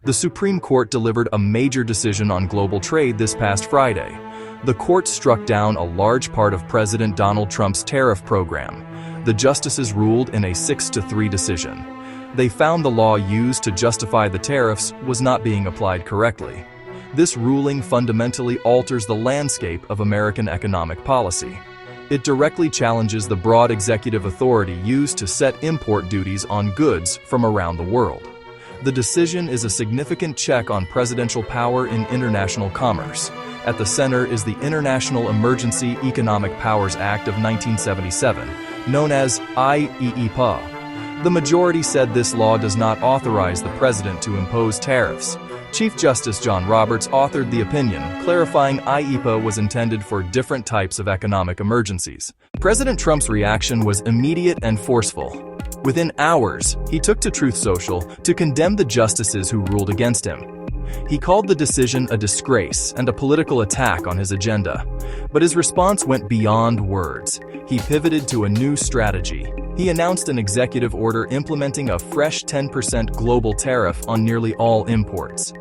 The Supreme Court delivered a major decision on global trade this past Friday. The court struck down a large part of President Donald Trump's tariff program. The justices ruled in a 6-3 decision. They found the law used to justify the tariffs was not being applied correctly. This ruling fundamentally alters the landscape of American economic policy. It directly challenges the broad executive authority used to set import duties on goods from around the world. The decision is a significant check on presidential power in international commerce. At the center is the International Emergency Economic Powers Act of 1977, known as IEEPA. The majority said this law does not authorize the president to impose tariffs. Chief Justice John Roberts authored the opinion, clarifying IEEPA was intended for different types of economic emergencies. President Trump's reaction was immediate and forceful. Within hours, he took to Truth Social to condemn the justices who ruled against him. He called the decision a disgrace and a political attack on his agenda. But his response went beyond words. He pivoted to a new strategy. He announced an executive order implementing a fresh 10% global tariff on nearly all imports.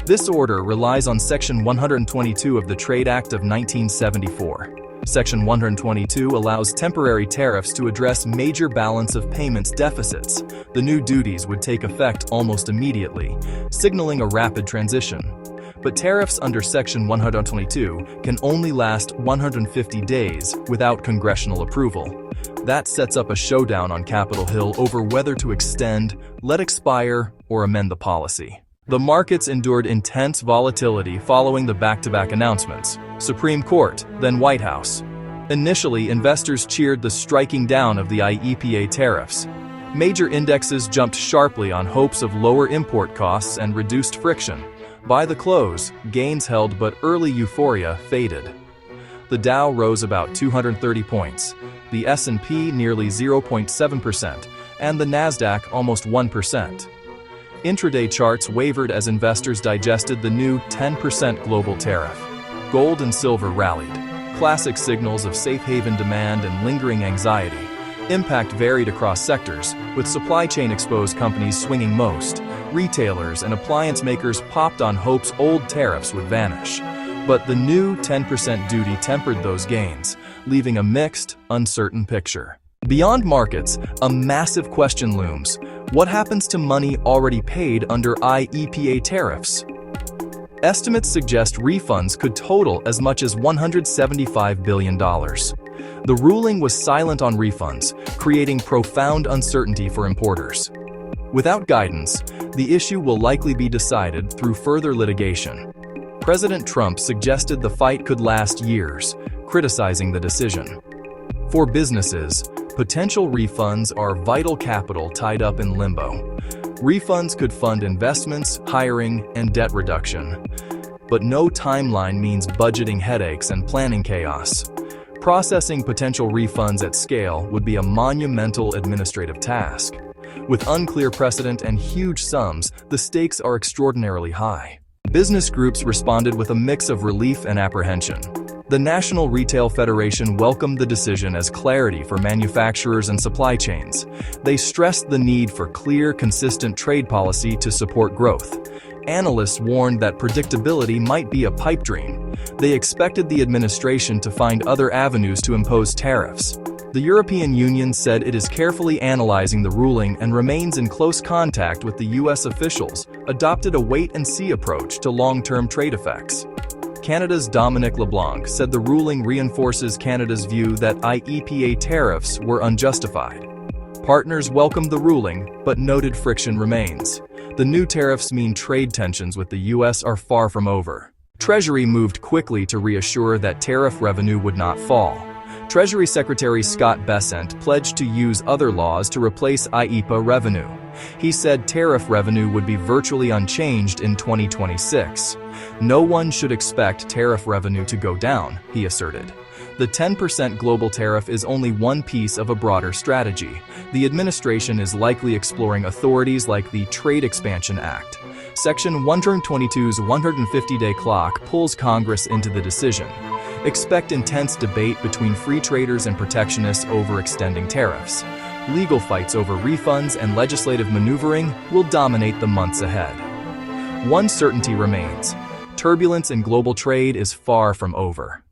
This order relies on Section 122 of the Trade Act of 1974. Section 122 allows temporary tariffs to address major balance of payments deficits. The new duties would take effect almost immediately, signaling a rapid transition. But tariffs under Section 122 can only last 150 days without congressional approval. That sets up a showdown on Capitol Hill over whether to extend, let expire, or amend the policy. The markets endured intense volatility following the back-to-back announcements. Supreme Court, then White House. Initially, investors cheered the striking down of the IEEPA tariffs. Major indexes jumped sharply on hopes of lower import costs and reduced friction. By the close, gains held but early euphoria faded. The Dow rose about 230 points, the S&P nearly 0.7%, and the Nasdaq almost 1%. Intraday charts wavered as investors digested the new 10% global tariff. Gold and silver rallied, classic signals of safe haven demand and lingering anxiety. Impact varied across sectors, with supply chain exposed companies swinging most. Retailers and appliance makers popped on hopes old tariffs would vanish. But the new 10% duty tempered those gains, leaving a mixed, uncertain picture. Beyond markets, a massive question looms. What happens to money already paid under IEEPA tariffs? Estimates suggest refunds could total as much as $175 billion. The ruling was silent on refunds, creating profound uncertainty for importers. Without guidance, the issue will likely be decided through further litigation. President Trump suggested the fight could last years, criticizing the decision. For businesses, potential refunds are vital capital tied up in limbo. Refunds could fund investments, hiring, and debt reduction. But no timeline means budgeting headaches and planning chaos. Processing potential refunds at scale would be a monumental administrative task. With unclear precedent and huge sums, the stakes are extraordinarily high. Business groups responded with a mix of relief and apprehension. The National Retail Federation welcomed the decision as clarity for manufacturers and supply chains. They stressed the need for clear, consistent trade policy to support growth. Analysts warned that predictability might be a pipe dream. They expected the administration to find other avenues to impose tariffs. The European Union said it is carefully analyzing the ruling and remains in close contact with the U.S. officials, adopted a wait-and-see approach to long-term trade effects. Canada's Dominic LeBlanc said the ruling reinforces Canada's view that IEEPA tariffs were unjustified. Partners welcomed the ruling, but noted friction remains. The new tariffs mean trade tensions with the U.S. are far from over. Treasury moved quickly to reassure that tariff revenue would not fall. Treasury Secretary Scott Bessent pledged to use other laws to replace IEEPA revenue. He said tariff revenue would be virtually unchanged in 2026. No one should expect tariff revenue to go down, he asserted. The 10% global tariff is only one piece of a broader strategy. The administration is likely exploring authorities like the Trade Expansion Act. Section 122's 150-day clock pulls Congress into the decision. Expect intense debate between free traders and protectionists over extending tariffs. Legal fights over refunds and legislative maneuvering will dominate the months ahead. one certainty remains: turbulence in global trade is far from over.